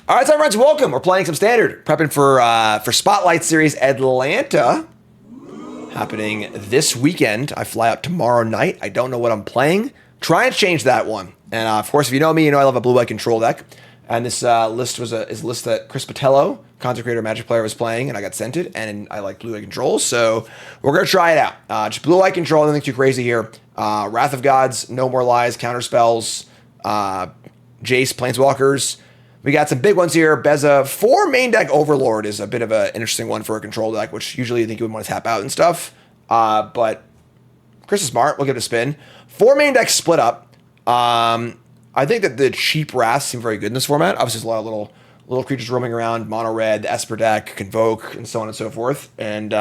All right, so friends, welcome. We're playing some Standard, prepping for Spotlight Series Atlanta, happening this weekend. I fly out tomorrow night. I don't know what I'm playing. Try and change that one. And of course, if you know me, you know I love a blue-white control deck. And this list is a list that Chris Patello, content creator, Magic player, was playing, and I got sent it, and I like blue-white control, so we're gonna try it out. Just blue-white control, nothing too crazy here. Wrath of Gods, No More Lies, counter spells, Jace, Planeswalkers. We got some big ones here. Beza, 4 main deck Overlord is a bit of an interesting one for a control deck, which usually you think you would want to tap out and stuff. But Chris is smart. We'll give it a spin. 4 main decks split up. I think that the cheap Wraths seem very good in this format. Obviously, there's a lot of little creatures roaming around. Mono red, the Esper deck, Convoke, and so on and so forth. And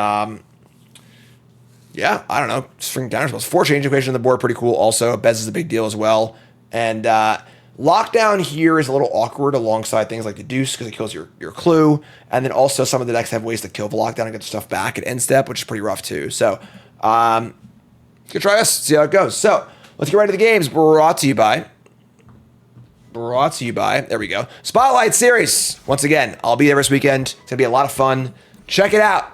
yeah, I don't know. String down spells. 4 change equation on the board, pretty cool. Also, Bez is a big deal as well. And Lockdown here is a little awkward alongside things like the Deuce because it kills your clue. And then also some of the decks have ways to kill the Lockdown and get stuff back at end step, which is pretty rough too. So, good try us, see how it goes. So, let's get right to the games. Brought to you by, there we go, Spotlight Series. Once again, I'll be there this weekend. It's going to be a lot of fun. Check it out.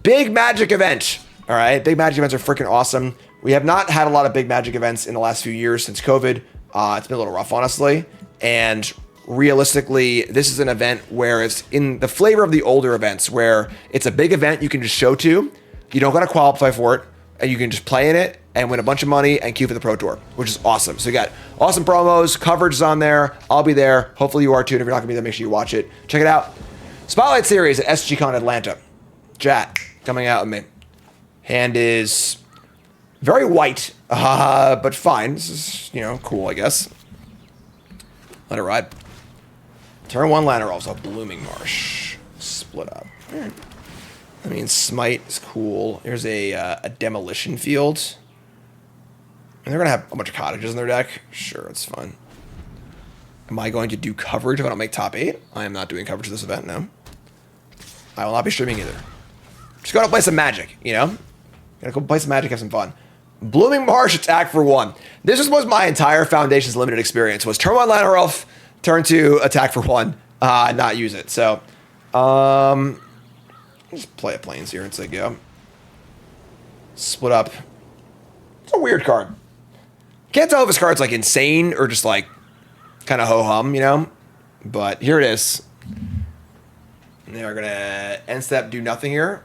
Big Magic event. All right, big Magic events are freaking awesome. We have not had a lot of big Magic events in the last few years since COVID. It's been a little rough, honestly. And realistically, this is an event where it's in the flavor of the older events, where it's a big event you can just show to. You don't got to qualify for it. And you can just play in it and win a bunch of money and queue for the Pro Tour, which is awesome. So you got awesome promos, coverage is on there. I'll be there. Hopefully you are too. And if you're not going to be there, make sure you watch it. Check it out. Spotlight Series at SGCon Atlanta. Chat coming out with me. Hand is very white, but fine. This is, cool, I guess. Let it ride. Turn 1 Llanowar, so Blooming Marsh. Split up. All right. I mean, Smite is cool. Here's a Demolition Field. And they're going to have a bunch of cottages in their deck. Sure, it's fun. Am I going to do coverage if I don't make top 8? I am not doing coverage of this event, no. I will not be streaming either. Just go to play some Magic, Gotta go play some Magic, have some fun. Blooming Marsh, attack for 1. This was my entire Foundations limited experience. Was turn 1 Llanowar, turn 2 attack for 1, not use it. So, just play a Plains here and say go. Split up. It's a weird card. Can't tell if this card's like insane or just like kind of ho-hum, But here it is. And they are gonna end step, do nothing here.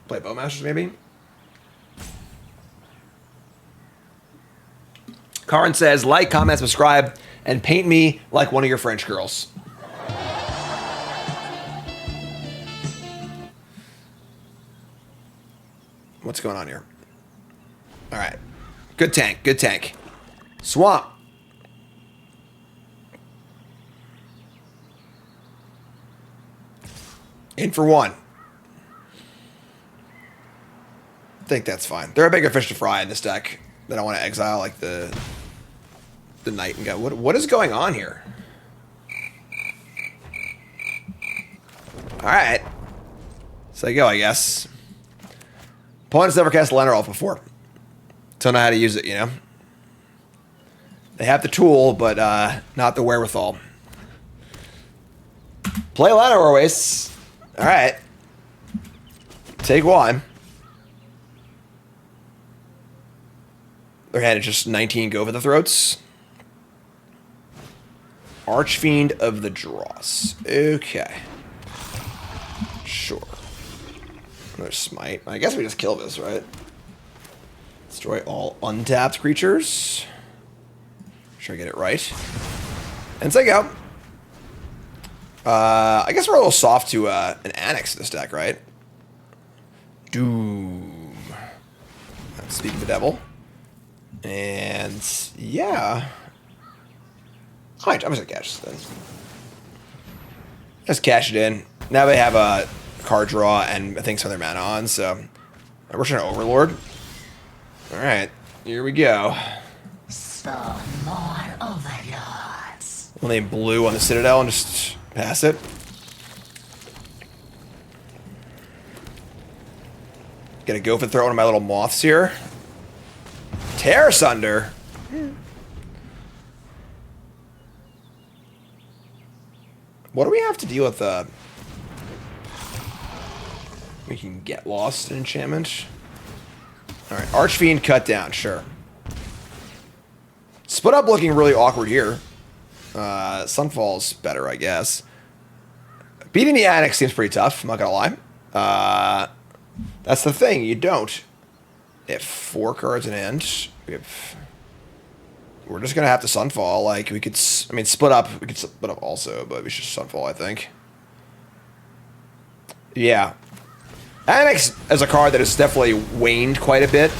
Play Bowmasters maybe. Karin says, like, comment, subscribe, and paint me like one of your French girls. What's going on here? All right. Good tank. Good tank. Swamp. In for 1. I think that's fine. There are bigger fish to fry in this deck that I want to exile, like the Knight and go. What is going on here? All right. So I go, I guess. Opponents never cast Llanowar before. Don't know how to use it, They have the tool, but not the wherewithal. Play Llanowar wastes. All right. Take 1. Their hand is just 19 go for the throats. Archfiend of the Dross. Okay. Sure. Another Smite. I guess we just kill this, right? Destroy all untapped creatures. Sure I get it right. And say go. I guess we're a little soft to an Annex in this deck, right? Doom. Speak of the devil. And yeah. Alright, I'm just gonna cash this then. Just cash it in. Now they have a card draw and I think some of their mana on, so we're trying to Overlord. Alright, here we go. Some more Overlords. We'll name blue on the Citadel and just pass it. Gonna go for the throw one of my little moths here. Tear Asunder. I What do we have to deal with? We can get lost in enchantment. All right, Archfiend cut down. Sure. Split up looking really awkward here. Sunfall's better, I guess. Beating the Annex seems pretty tough. I'm not gonna lie. That's the thing. You don't. They have 4 cards in hand. We're just gonna have to Sunfall. Like we could. I mean, split up. We could split up also, but we should Sunfall. I think. Yeah. Annex is a card that has definitely waned quite a bit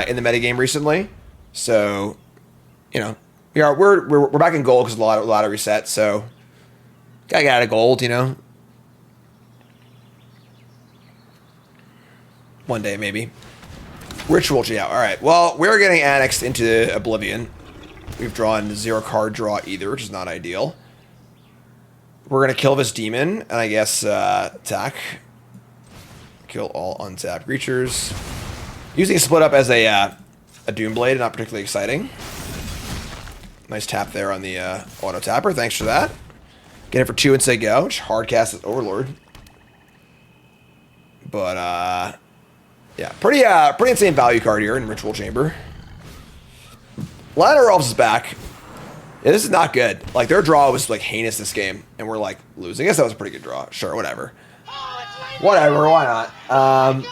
in the metagame recently. So, you know, we're back in gold because a lot of reset. So, gotta get out of gold, you know. One day maybe. Ritual Geo. All right. Well, we're getting annexed into Oblivion. We've drawn 0 card draw either, which is not ideal. We're gonna kill this demon and I guess attack. Kill all untapped creatures. Using Split Up as a Doomblade, not particularly exciting. Nice tap there on the auto tapper. Thanks for that. Get it for 2 and say go. Just hard cast as Overlord. But yeah, pretty insane value card here in Ritual Chamber. Ladder Elves is back. Yeah, this is not good. Like their draw was like heinous this game, and we're like losing. I guess that was a pretty good draw. Sure, whatever. Whatever, why not?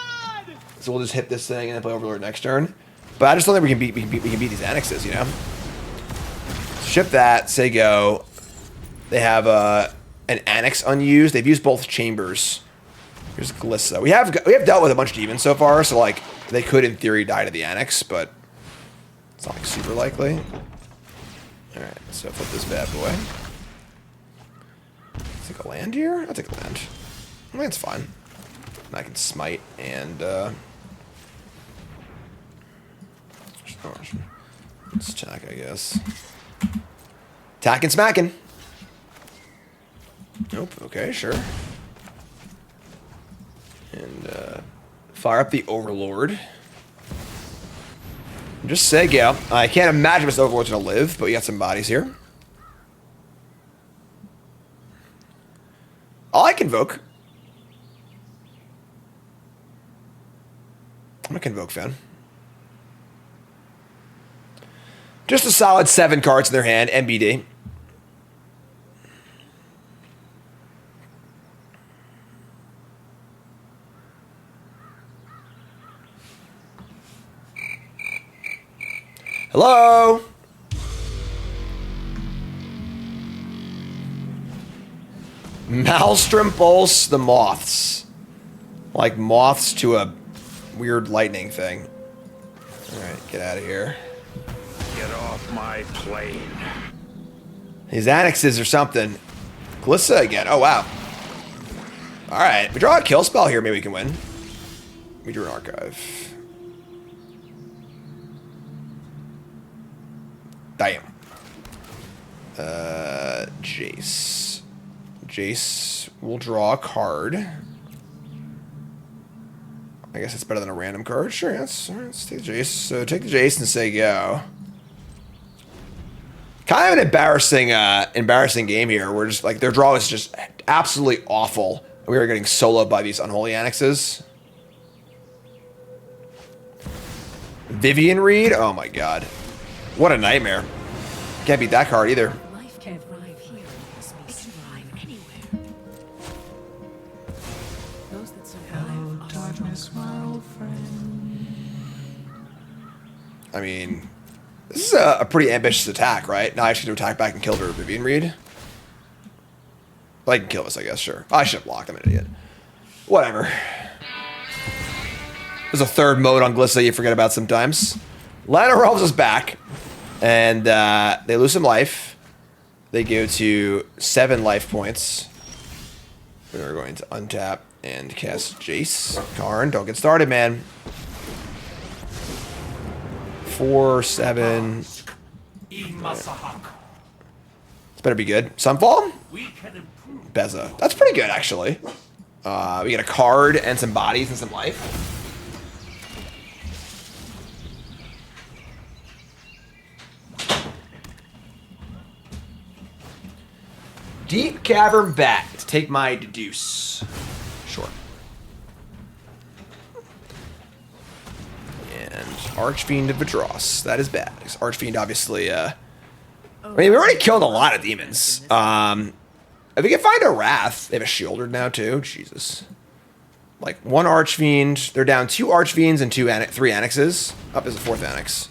So we'll just hit this thing and then play Overlord next turn. But I just don't think we can beat these annexes, you know? Ship that, say go. They have an annex unused. They've used both chambers. Here's Glissa. We have dealt with a bunch of demons so far, so like they could in theory die to the annex, but it's not like super likely. Alright, so flip this bad boy. Take a land here? I'll take a land. Land's fine. And I can smite and let's attack, I guess. Attacking, smacking. Nope. Okay, sure. And fire up the Overlord. Just say go. I can't imagine this Overlord's gonna live, but we got some bodies here. I like Convoke. I'm a Convoke fan. Just a solid 7 cards in their hand, MBD. Hello? Maelstrom Pulse the Moths. Like moths to a weird lightning thing. Alright, get out of here. Get off my plane. These annexes or something. Glissa again. Oh, wow. Alright, we draw a kill spell here. Maybe we can win. We drew an archive. Damn. Jace. Jace will draw a card. I guess it's better than a random card. Sure, yes. All right, let's take the Jace. So take the Jace and say go. Kind of an embarrassing game here. We're just like their draw is just absolutely awful. We are getting soloed by these unholy annexes. Vivian Reed. Oh my god, what a nightmare! Can't beat that card either. Life can't thrive here unless we thrive anywhere. Those that survive are darkness, my old friend. I mean, this is a pretty ambitious attack, right? Now I should attack back and kill her Vivian Reed. Well, I can kill this, I guess, sure. I should have blocked, I'm an idiot. Whatever. There's a third mode on Glissa you forget about sometimes. Ladder Elves is back. And they lose some life. They go to 7 life points. We're going to untap and cast Jace. Karn, don't get started, man. 4, 7. This better be good. Sunfall? Beza. That's pretty good, actually. We get a card and some bodies and some life. Deep Cavern Bat to take my deduce. Sure. And Archfiend of Vidross. That is bad. Archfiend obviously, I mean, we already killed a lot of demons. If we can find a Wrath, they have a Shieldred now too. Jesus. Like one Archfiend. They're down 2 Archfiends and 3 Annexes. Up is a 4th Annex.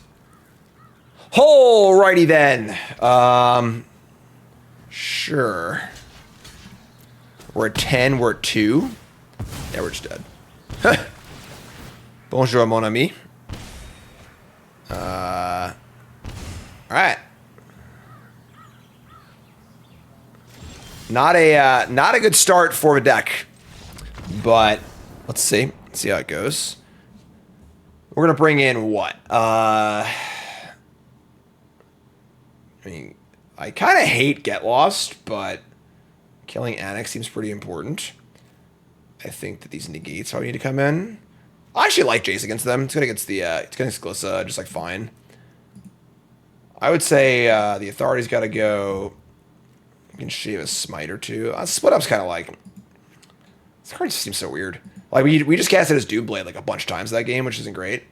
Alrighty then. Sure. We're at 10. We're at 2. Yeah, we're just dead. Bonjour, mon ami. Alright. Not a good start for the deck. But let's see. Let's see how it goes. We're gonna bring in what? I mean, I kind of hate Get Lost, but killing Annex seems pretty important. I think that these negates probably need to come in. I actually like Jace against them. It's good against the it's good against Glissa, just like fine. I would say the Authority's got to go. You can shave a smite or two. Split Up's kind of like, this card just seems so weird. Like we just casted as Doomblade like a bunch of times that game, which isn't great.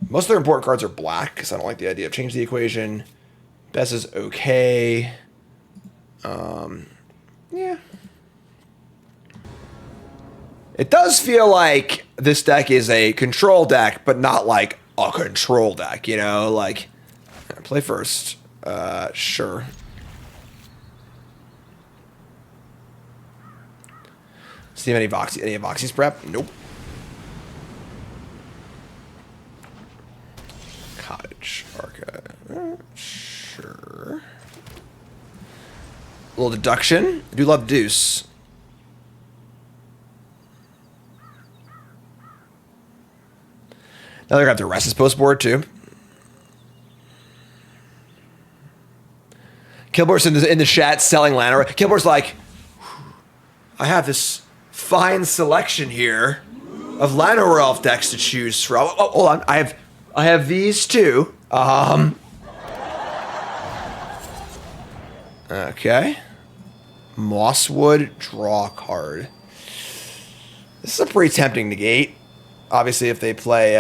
Most of their important cards are black because I don't like the idea of changing the equation. Bess is okay. Yeah. It does feel like this deck is a control deck, but not like a control deck, you know? Like, play first. Sure. See any Voxy's prep? Nope. Cottage. Archive. Sure. A little deduction. I do love Deuce. Now they're gonna have to rest his post board too. Kilbor's in the chat selling Llanowar. Kilbor's like, I have this fine selection here of Llanowar Elf decks to choose from. Oh, hold on, I have these too. Okay. Mosswood, draw a card. This is a pretty tempting negate. Obviously, if they play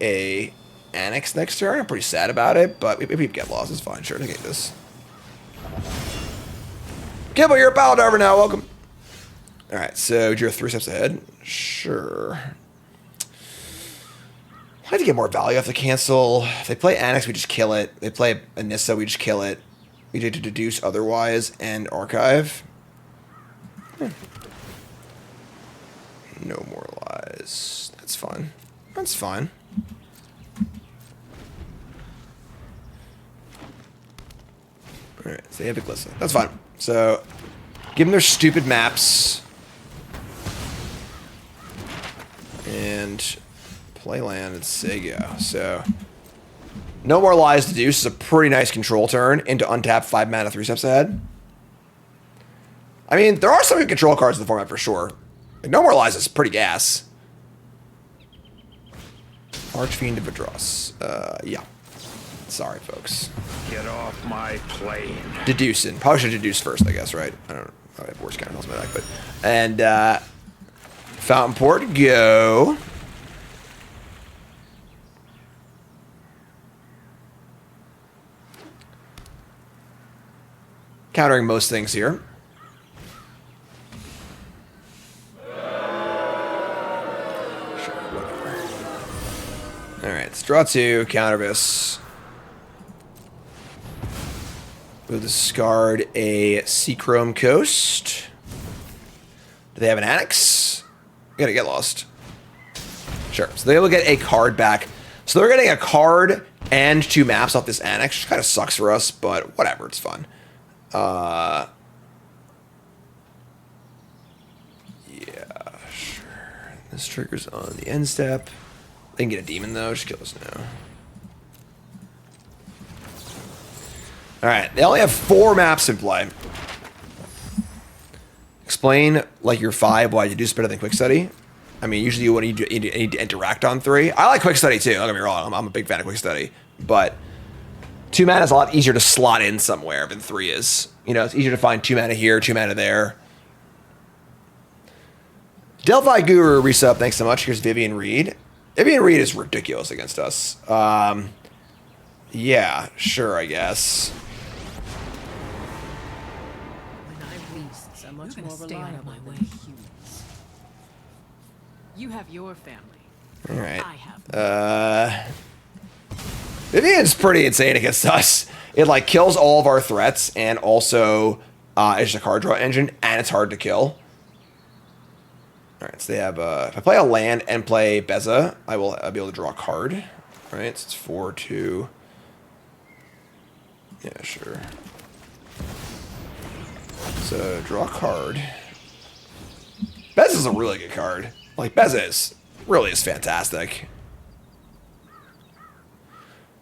a Annex next turn, I'm pretty sad about it. But maybe Get Lost is fine. Sure, negate this. Gibble, you're a Paladar now. Welcome. All right, so you're 3 steps ahead. Sure. I had to get more value off the cancel. If they play Annex, we just kill it. They play Anissa, we just kill it. We need to deduce otherwise and archive. No more lies. That's fine. That's fine. Alright, so they have a Glissa. That's fine. So, give them their stupid maps. And play land and say go. So, no more lies to do. This is a pretty nice control turn into untap 5 mana 3 steps ahead. I mean, there are some good control cards in the format for sure. Like, no more lies is pretty gas. Archfiend of Vidross. Yeah. Sorry, folks. Get off my plane. Deducing. Probably should deduce first, I guess, right? I don't know. I have worse counter in my deck, but. And, Fountain Port, go. Countering most things here. Sure, whatever. Alright, let's draw 2, counter this. We'll discard a Seachrome Coast. Do they have an Annex? We gotta Get Lost. Sure, so they will get a card back. So they're getting a card and 2 maps off this Annex, which kind of sucks for us, but whatever, it's fun. Yeah, sure. This triggers on the end step. They can get a demon though, just kill us now. Alright, they only have 4 maps in play. Explain, like, your 5 why you do better than Quick Study. I mean, usually you need to interact on 3. I like Quick Study too, don't get me wrong. I'm a big fan of Quick Study. But 2 mana is a lot easier to slot in somewhere than 3 is. You know, it's easier to find 2 mana here, 2 mana there. Delphi Guru resub, thanks so much. Here's Vivian Reed. Vivian Reed is ridiculous against us. Yeah, sure, I guess. When I least, so much You're more gonna stay out of reliable my than way. humans. You have your family. All right. I have. Vivian's pretty insane against us. It like kills all of our threats and also it's a card draw engine and it's hard to kill. All right, so they have if I play a land and play Beza, I'll be able to draw a card. All right, so it's 4-2. Yeah, sure. So draw a card. Beza's a really good card. Like Beza really is fantastic.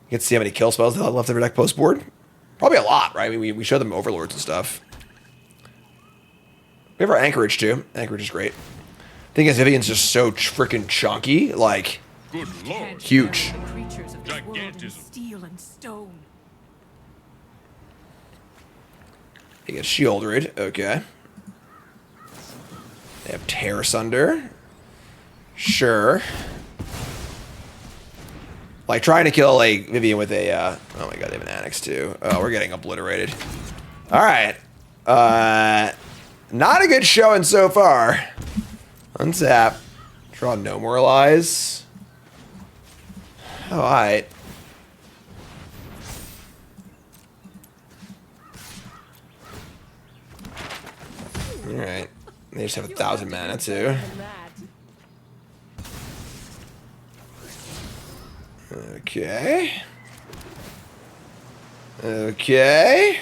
You can see how many kill spells they have left in their deck post board. Probably a lot, right? I mean, we show them overlords and stuff. We have our Anchorage too. Anchorage is great. Thing is, Vivian's just so freaking chunky, like Good lord. huge. The creatures of this world in Gigantism. steel and stone. He gets Shieldred, okay. They have Tear Sunder. Sure. Like trying to kill like Vivian with a oh my god, they have an Annex too. Oh, we're getting obliterated. Alright. Not a good showing so far. Untap. Draw No Moralize. Alright. Alright. They just have 1,000 mana too. Okay. Okay.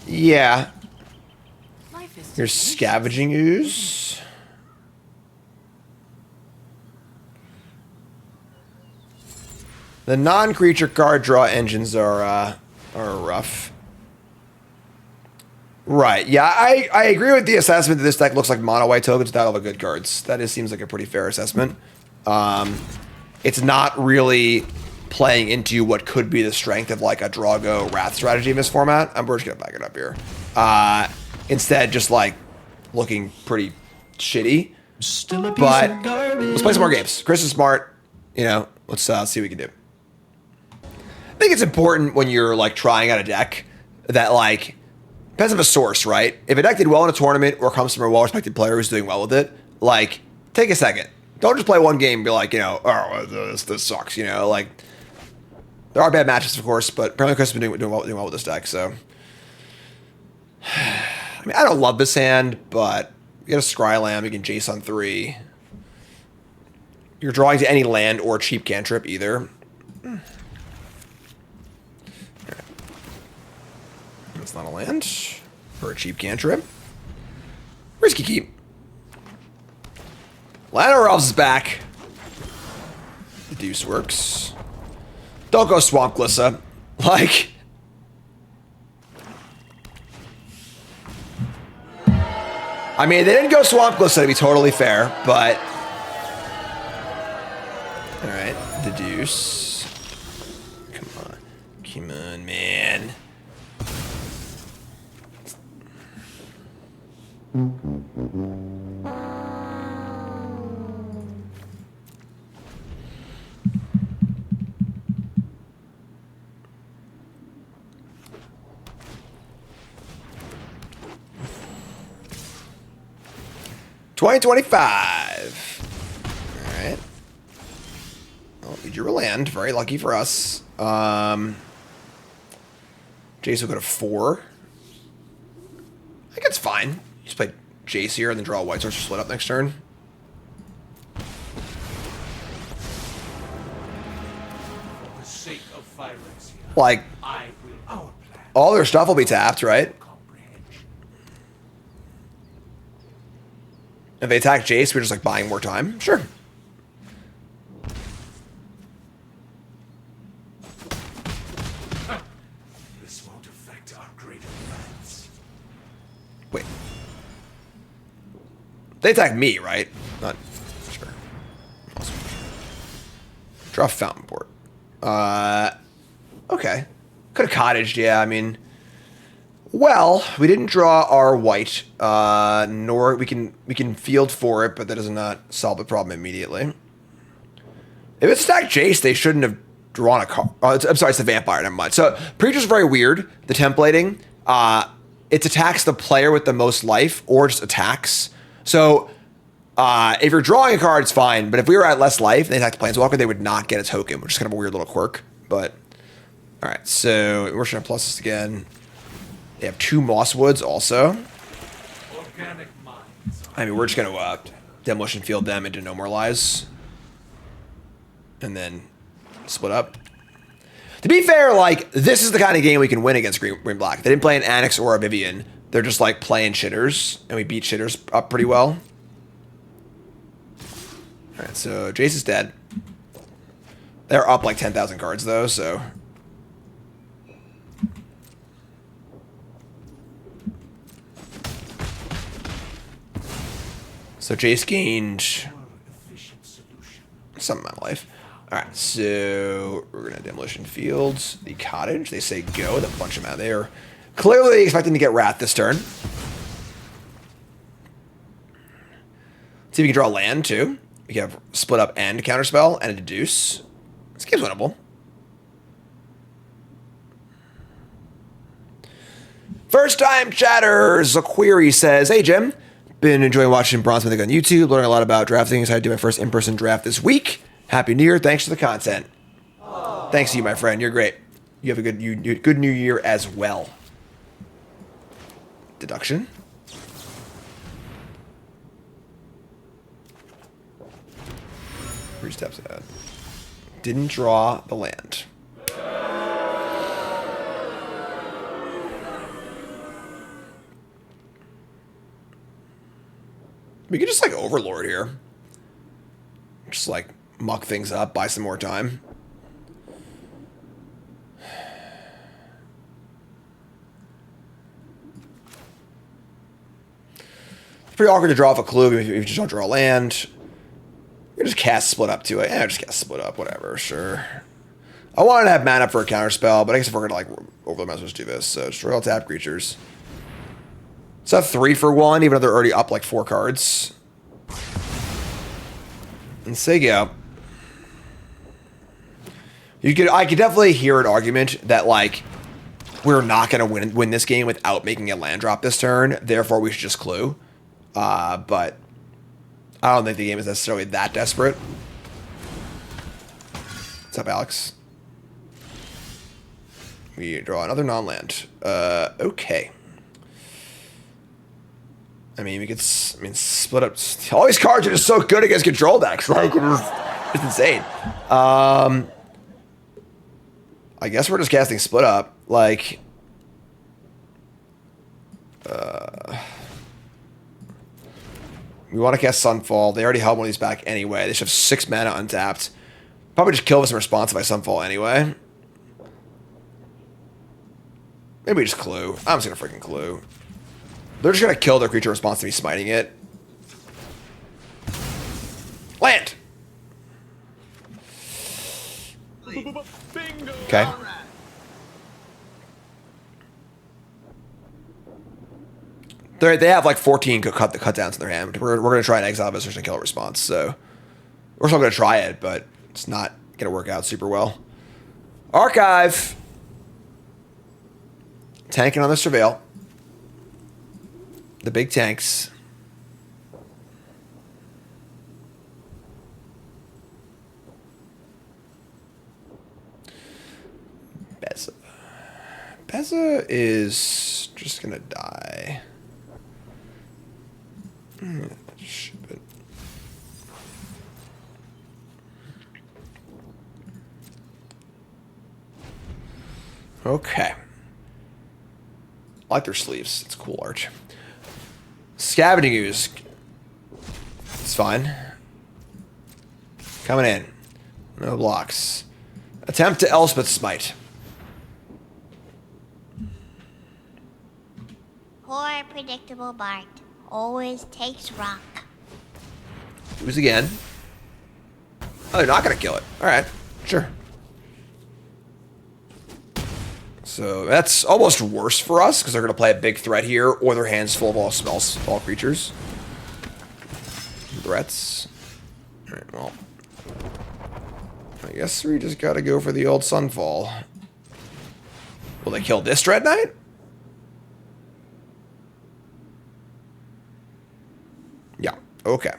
Yeah. Life is Here's Scavenging Ooze. The non-creature card draw engines are rough. Right. Yeah, I agree with the assessment that this deck looks like mono white tokens without all the good cards. That seems like a pretty fair assessment. It's not really playing into what could be the strength of like a Drago Wrath strategy in this format. We're just gonna back it up here. Instead, just like looking pretty shitty. Still a piece But of garbage. let's play some more games. Chris is smart. You know, let's see what we can do. I think it's important when you're like trying out a deck that like depends on the source, right? If a deck did well in a tournament or comes from a well-respected player who's doing well with it, like take a second. Don't just play one game and be like, you know, oh, this sucks. You know, like there are bad matches, of course, but apparently Chris has been doing well with this deck. So, I mean, I don't love this hand, but you get a Scrylam, you can Jace on 3. You're drawing to any land or cheap cantrip either. That's not a land. For a cheap cantrip. Risky keep. Llanowar Elves is back. The Deuce works. Don't go Swamp Glissa. Like... I mean, they didn't go Swamp Glissa to be totally fair, but... Alright, the Deuce. Come on. Come on, man. $20.25. All right. Well, we drew a land. Very lucky for us. Jace will go to 4. I think it's fine. Just play Jace here and then draw a white source to split up next turn. For the sake of Phyrexia, Like, I will our plan. all their stuff will be tapped, right? Comprehension. If they attack Jace, we're just like buying more time. Sure. This won't affect our greater plans. Wait. They attack me, right? Not sure. Awesome. Draw Fountain Port. Okay. Could have cottaged, yeah, I mean. Well, we didn't draw our white, nor we can field for it, but that does not solve the problem immediately. If it's stacked Jace, they shouldn't have drawn a card. I'm sorry, it's the vampire, never mind. So Preacher's very weird, the templating. It attacks the player with the most life, or just attacks. So if you're drawing a card, it's fine, but if we were at less life and they attacked the Planeswalker, they would not get a token, which is kind of a weird little quirk. But, alright, so we're just gonna plus this again. They have 2 Mosswoods also. I mean, we're just gonna Demolition Field them into No More Lies. And then split up. To be fair, like, this is the kind of game we can win against Green Black. They didn't play an Annex or a Vivian. They're just, like, playing shitters. And we beat shitters up pretty well. Alright, so Jace is dead. They're up, like, 10,000 cards, though, so... So Jace gained some amount of life. Alright, so we're going to Demolition Fields, the Cottage. They say go, they'll punch him out there. Clearly expecting to get Wrath this turn. See if we can draw land, too. We can have Split Up and Counterspell and a Deduce. This game's winnable. First time chatters. A query says, hey, Jim. Been enjoying watching Bronze Mythic on YouTube, learning a lot about drafting. Decided to do my first in-person draft this week. Happy New Year. Thanks for the content. Aww. Thanks to you, my friend. You're great. You have a good New Year as well. Deduction. Three steps ahead. Didn't draw the land. We could just, like, Overlord here. Just, like, muck things up, buy some more time. It's pretty awkward to draw off a clue if you just don't draw land. You just cast Split Up to it. Yeah, just cast Split Up, whatever, sure. I wanted to have mana for a counterspell, but I guess if we're gonna, like, Overlord, might as well just do this. So, just royal tap creatures. It's a 3 for 1, even though they're already up like 4 cards. And say go. I could definitely hear an argument that, like, we're not going to win this game without making a land drop this turn, therefore we should just clue. But I don't think the game is necessarily that desperate. What's up, Alex? We draw another non-land. Okay. I mean, we could split up. All these cards are just so good against control decks. Like, it's insane. I guess we're just casting Split Up. Like, we want to cast Sunfall. They already held one of these back anyway. They should have 6 mana untapped. Probably just kill us in response by Sunfall anyway. Maybe we just clue. I'm just gonna freaking clue. They're just gonna kill their creature response to me smiting it. Land! Okay. They have like 14 cut downs in their hand. We're gonna try and exile Visitors and kill a response, so we're still gonna try it, but it's not gonna work out super well. Archive! Tanking on the Surveil. The big tanks. Beza. Beza is just gonna die. Ship it. Okay. I like their sleeves. It's cool art. Scavenging Ooze. It's fine. Coming in. No blocks. Attempt to Elspeth Smite. Poor predictable Bart always takes rock. Use again. Oh, they're not gonna kill it. All right, sure. So that's almost worse for us because they're gonna play a big threat here, or their hands full of all spells, all creatures. Threats. All right, well, I guess we just gotta go for the old Sunfall. Will they kill this Dread Knight? Yeah. Okay.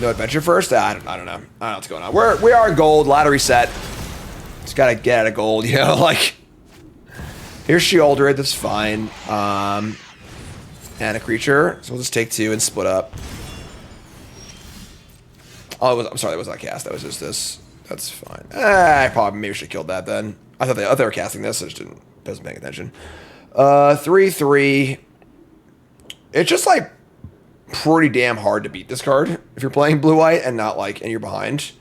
No adventure first? I don't know. I don't know what's going on. We are in gold. Ladder reset. Just gotta get out of gold, you know, like. Here's Sheoldred, that's fine. And a creature. So we'll just take 2 and split up. Oh, I'm sorry, that was not cast. That was just this. That's fine. I probably maybe should have killed that then. I thought they were casting this. I just wasn't paying attention. 3/3. It's just like pretty damn hard to beat this card if you're playing blue white and not like and you're behind.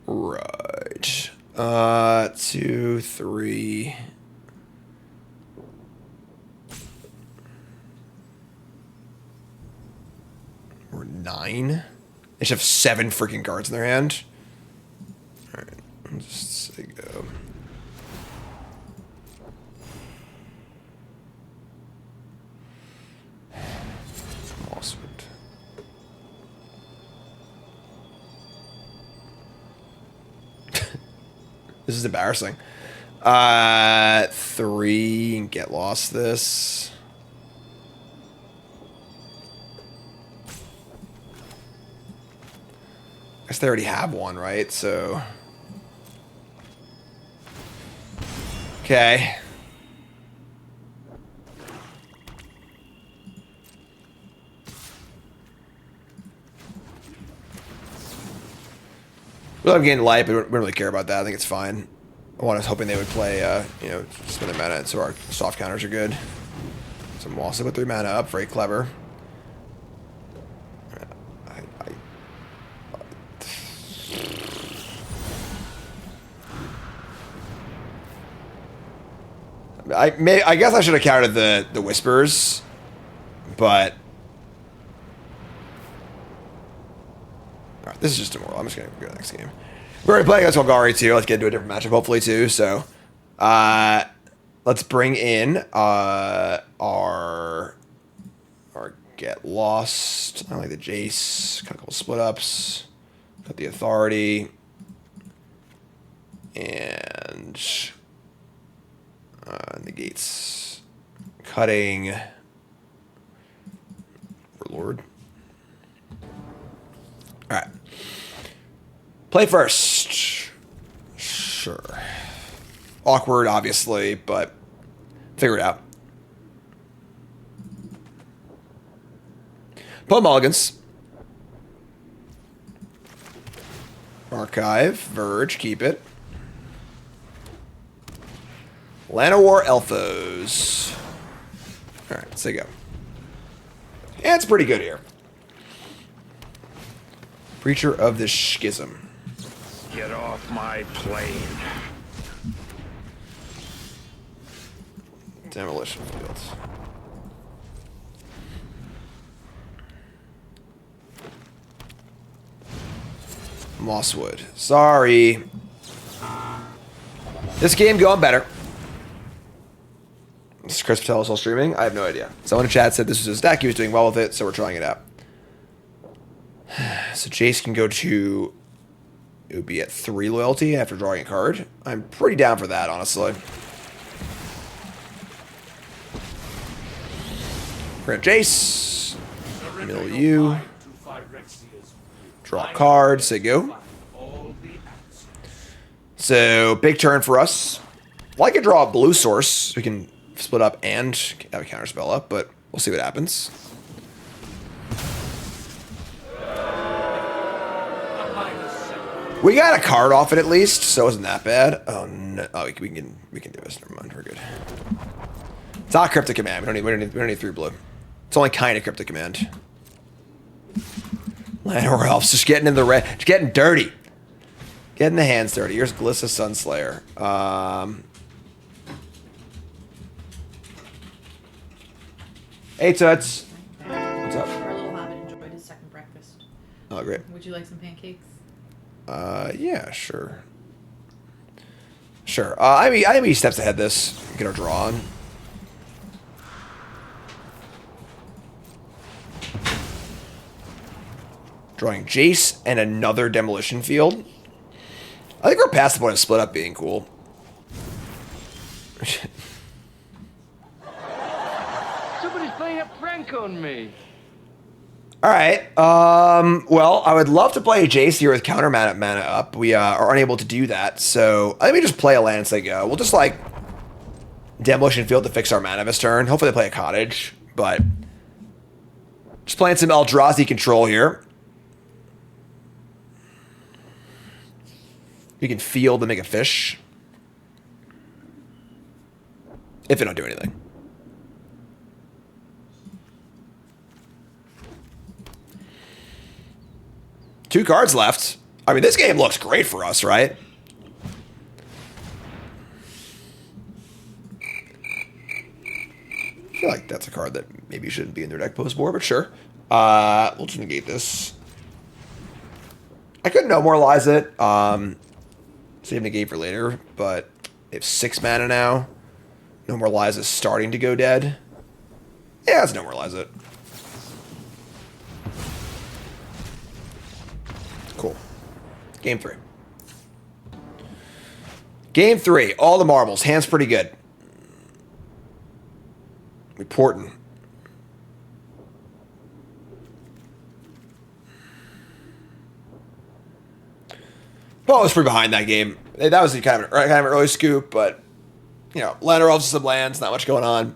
Right. 2, 3. Or 9. They should have 7 freaking cards in their hand. Alright, I'll just say go. Mosswood. This is embarrassing. 3 and get lost this. I guess they already have one, right? So. Okay. Well, I'm getting light, but we don't really care about that. I think it's fine. I was hoping they would play, you know, spend their mana, so our soft counters are good. So I'm also put 3 mana up. Very clever. I guess I should have counted the whispers, but all right, this is just immoral. I'm just gonna go to the next game. We're already playing against Golgari too. Let's get into a different matchup hopefully too. So, let's bring in our get lost. I like the Jace. Got a couple split ups. Got the authority and. Negates cutting Overlord. Alright. Play first. Sure. Awkward, obviously, but figure it out. Play Mulligans. Archive. Verge. Keep it. Llanowar Elthos. Alright, let's go. Yeah, it's pretty good here. Preacher of the Schism. Get off my plane. Demolition Fields. Mosswood. Sorry. This game going better. This is Chris Patel still streaming? I have no idea. Someone in chat said this was his deck. He was doing well with it, so we're trying it out. So Jace can go to... It would be at 3 loyalty after drawing a card. I'm pretty down for that, honestly. We're gonna Jace. Mill you. Draw a card. Say go. So, big turn for us. Well, I could draw a blue source. We can split up and have a counterspell up, but we'll see what happens. We got a card off it at least, so it wasn't that bad. Oh no! Oh, we can do this. Never mind, we're good. It's not Cryptic Command. We don't need 3 blue. It's only kind of Cryptic Command. Llanowar Elves just getting in the red, just getting dirty. Getting the hands dirty. Here's Glissa Sunslayer. Hey, Toots. What's up? Our little hobbit enjoyed his second breakfast. Oh, great. Would you like some pancakes? Yeah, sure. Sure. I think he steps ahead this. Get our draw on. Drawing Jace and another Demolition Field. I think we're past the point of split up being cool. Somebody's playing a prank on me. Alright, well, I would love to play a Jace here with counter mana up. We are unable to do that, so let me just play a land as they go. We'll just, like, Demolition Field to fix our mana this turn. Hopefully they play a Cottage, but just playing some Eldrazi control here. We can field and make a fish. If they don't do anything. Two cards left. I mean, this game looks great for us, right? I feel like that's a card that maybe shouldn't be in their deck post-board, but sure. We'll just negate this. I could no-moralize it. Save negate for later, but they have 6 mana now. No-moralize is starting to go dead. Yeah, let's no-moralize it. Cool. Game 3. Game 3. All the marbles. Hand's pretty good. Reporting. Well, I was pretty behind that game. That was kind of an early scoop, but, you know, land elves, some lands, not much going on.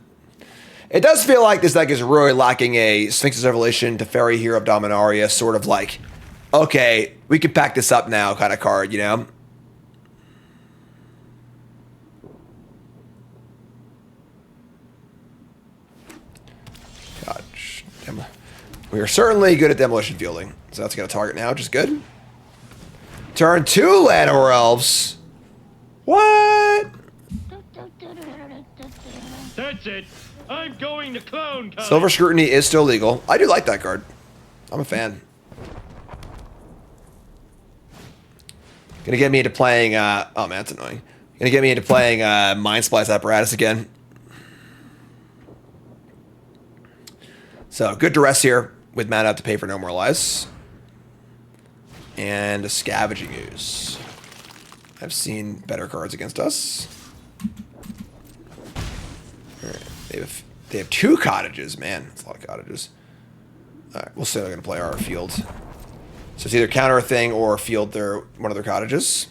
It does feel like this deck is really lacking a Sphinx's Revelation to Fairy Hero of Dominaria, sort of like, okay, we can pack this up now kind of card, you know? Gosh, we are certainly good at demolition fielding, so that's going to target now, which is good. Turn 2 Llanowar Elves. What? That's it. I'm going to clone college. Silver Scrutiny is still legal. I do like that card. I'm a fan. Gonna get me into playing, oh man, that's annoying. Gonna get me into playing Mind Splice Apparatus again. So, good duress here with mana up to pay for No Moralize. And a Scavenging Ooze. I've seen better cards against us. Alright, they have 2 cottages, man. That's a lot of cottages. Alright, we'll say they're gonna play our field. So it's either counter a thing or field one of their cottages.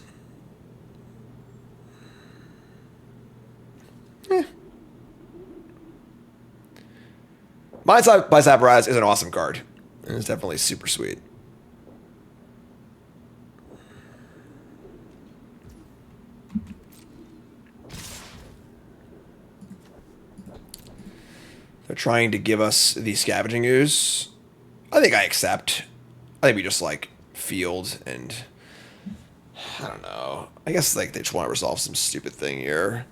Mind Splice Apparatus is an awesome card. And it's definitely super sweet. They're trying to give us the Scavenging Ooze. I think I accept. I think we just, like, field and... I don't know. I guess, like, they just want to resolve some stupid thing here.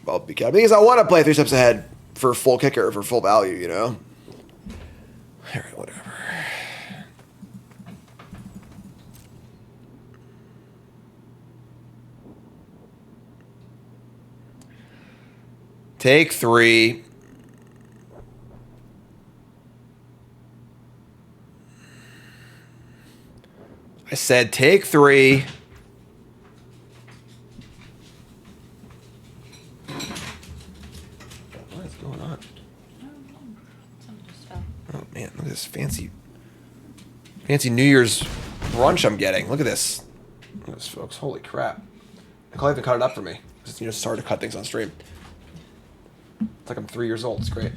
I'll be careful. Because I want to play 3 steps ahead for full kicker, for full value, you know? Alright, whatever. Take 3. I said take 3. What is going on? Something just fell. Oh man, look at this fancy New Year's brunch I'm getting. Look at this. Look at this, folks. Holy crap. Nicole even cut it up for me. It's, you know, it's hard to cut things on stream. It's like I'm 3 years old. It's great.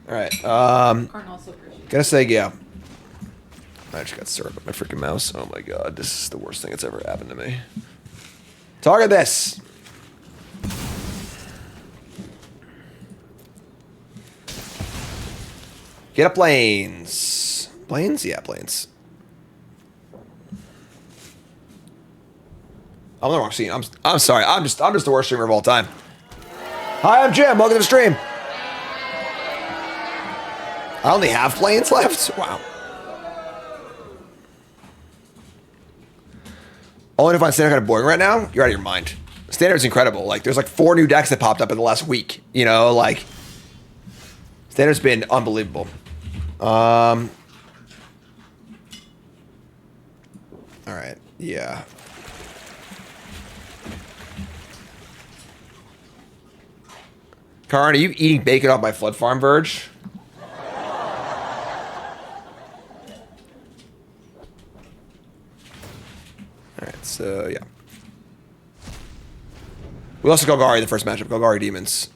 Alright. Carn also appreciates Gonna say yeah. I just got syrup at my freaking mouse. Oh my god, this is the worst thing that's ever happened to me. Target this! Get up planes. Planes? Yeah, planes. I'm on the wrong scene. I'm sorry. I'm just the worst streamer of all time. Hi, I'm Jim. Welcome to the stream. I only have planes left? Wow. Only to find Standard kind of boring right now? You're out of your mind. Standard's incredible. Like, there's like 4 new decks that popped up in the last week. You know, like, Standard's been unbelievable. All right. Yeah. Karan, are you eating bacon off my Flood Farm, Verge? Alright, so, yeah. We lost to Golgari in the first matchup. Golgari Demons.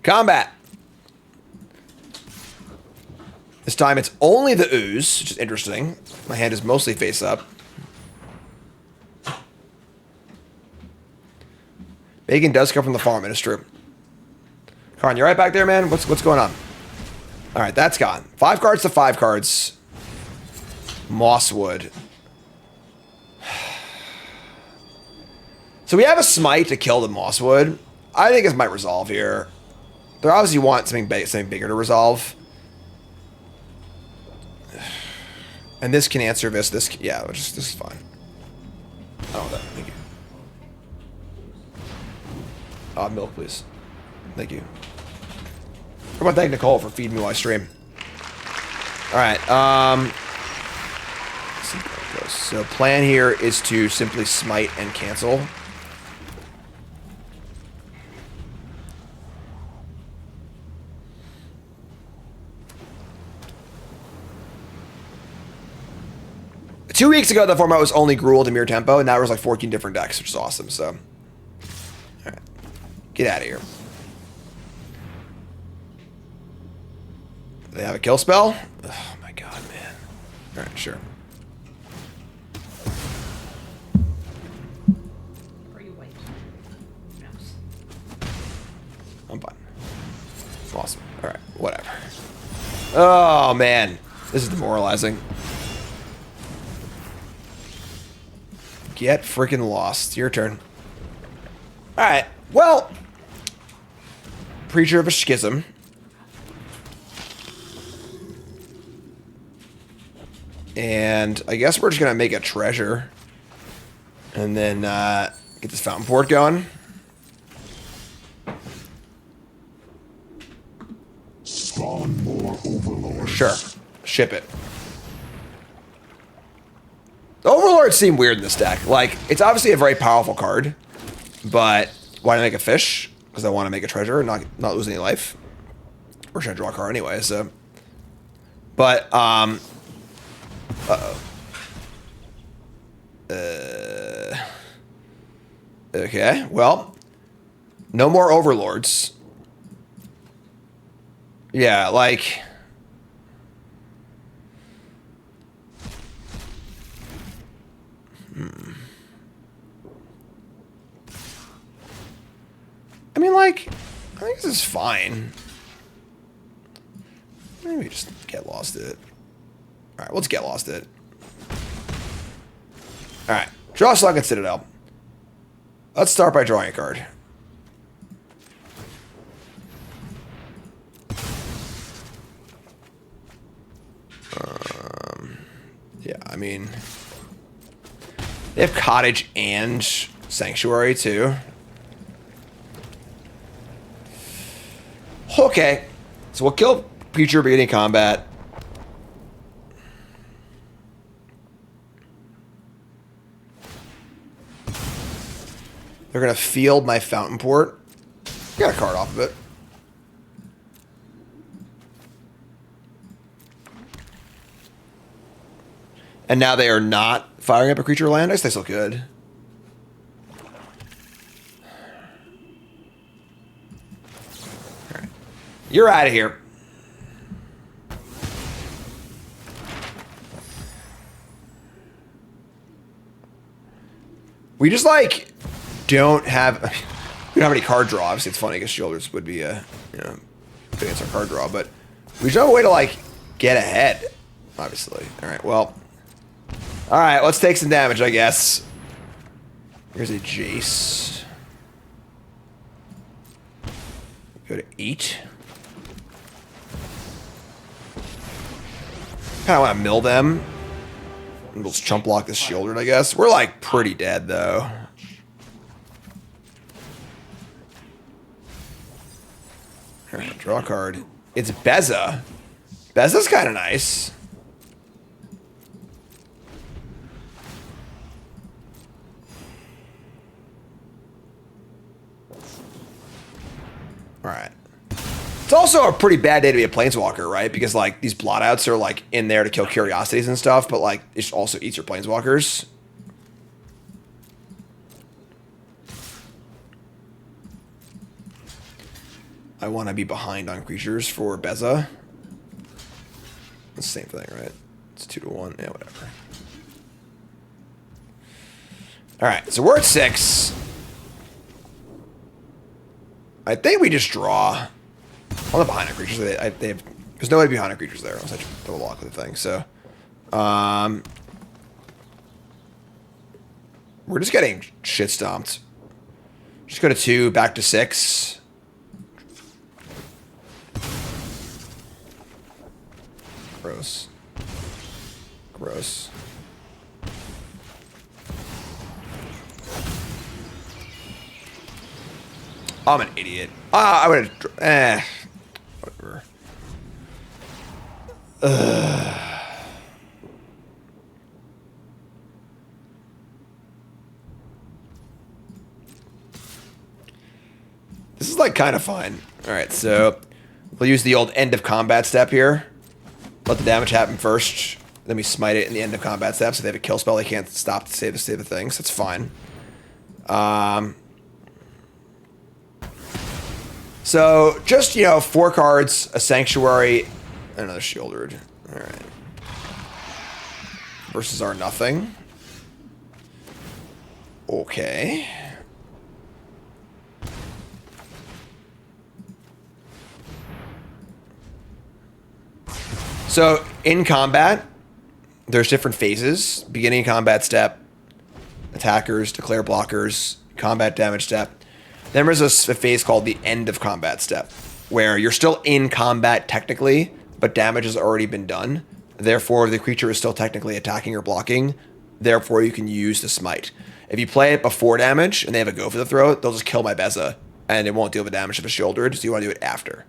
Combat. This time it's only the ooze, which is interesting. My hand is mostly face up. Bacon does come from the farm, it is true. Karn, you right back there, man? What's going on? Alright, that's gone. 5 cards to 5 cards. Mosswood. So we have a smite to kill the Mosswood. I think this might resolve here. They obviously want something bigger to resolve. And this can answer this. Yeah, this is fine. I don't want that. Thank you. Milk, please. Thank you. I want to thank Nicole for feeding me while I stream. Alright, let's see how it goes. So plan here is to simply smite and cancel. Two weeks ago, the format was only Gruul to Mirror Tempo, and now there's like 14 different decks, which is awesome, so. Alright. Get out of here. Do they have a kill spell? Oh my god, man. Alright, sure. Are you white? Yes. I'm fine. Awesome. Alright, whatever. Oh, man. This is demoralizing. Get freaking lost. Your turn. Alright, well. Preacher of a Schism. And I guess we're just going to make a treasure. And then get this fountain port going. Spawn more overlords. Sure. Ship it. The Overlords seem weird in this deck. Like, it's obviously a very powerful card. But why not make a fish? Because I want to make a treasure and not lose any life. Or should I draw a card anyway, so. But, uh-oh. Okay, well. No more Overlords. Yeah, like. I mean, like, I think this is fine. Maybe just get lost it. Alright, let's get lost it. Alright, draw Slug at Citadel. Let's start by drawing a card. Yeah, I mean, they have Cottage and Sanctuary too. Okay, so we'll kill Preacher beginning combat. They're gonna field my Fountain Port. Got a card off of it. And now they are not firing up a creature land. I guess they still could. Alright. You're out of here. We just like don't have we don't have any card draw. Obviously it's funny because Shoulders would be a good answer card draw, but We just have a way to, like, get ahead, obviously. All right, well. All right, let's take some damage, I guess. Here's a Jace. Go to 8. Kind of want to mill them. And we'll just chump block this Shieldred, I guess. We're, like, pretty dead, though. Alright, draw a card. It's Beza. Beza's kind of nice. Alright. It's also a pretty bad day to be a Planeswalker, right? Because, like, these blotouts are, like, in there to kill curiosities and stuff, but, like, it also eats your Planeswalkers. I want to be behind on creatures for Beza. It's the same thing, right? It's 2-1. Yeah, whatever. Alright, so we're at 6. I think we just draw. On the behind on creatures, they have, there's no way behind on creatures there. Unless I double lock with the thing. So, we're just getting shit stomped. Just go to 2, back to 6. Gross. Gross. I'm an idiot. I would have. Whatever. This is like kind of fine. All right, so we'll use the old end of combat step here. Let the damage happen first. Then we smite it in the end of combat step. So they have a kill spell. They can't stop to save the thing. So that's fine. So just, 4 cards, a Sanctuary, and another Shieldred. All right. Versus our nothing. Okay. So in combat, there's different phases. Beginning combat step, attackers, declare blockers, combat damage step. Then there's a phase called the end of combat step, where you're still in combat technically, but damage has already been done. Therefore, the creature is still technically attacking or blocking. Therefore, you can use the smite. If you play it before damage and they have a go for the throw, they'll just kill my Beza, and it won't deal with damage if it's Shieldred, so you want to do it after.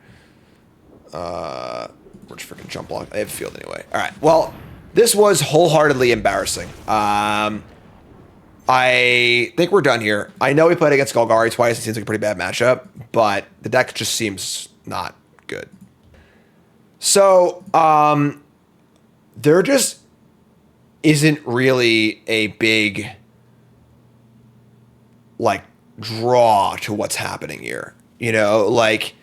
We're just freaking jump block. I have a field anyway. All right. Well, this was wholeheartedly embarrassing. I think we're done here. I know we played against Golgari twice. It seems like a pretty bad matchup, but the deck just seems not good. So, there just isn't really a big, like, draw to what's happening here. Like,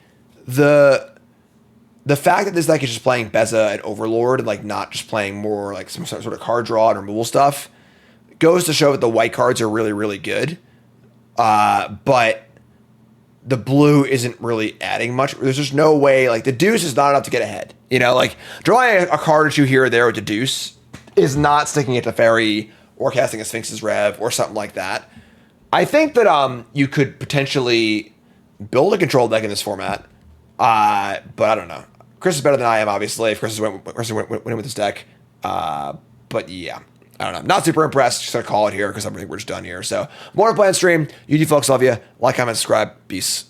the fact that this deck is just playing Beza and Overlord and, like, not just playing more, like, some sort of card draw and removal stuff goes to show that the white cards are really, really good. But the blue isn't really adding much. There's just no way, like, the deuce is not enough to get ahead. Like, drawing a card or two here or there with the deuce is not sticking it to Fairy or casting a Sphinx's Rev or something like that. I think that you could potentially build a control deck in this format. But I don't know. Chris is better than I am, obviously, if Chris went with this deck. But yeah, I don't know. Not super impressed. Just gonna call it here because I think we're just done here. So more to play on stream. You folks, love you. Like, comment, subscribe. Peace.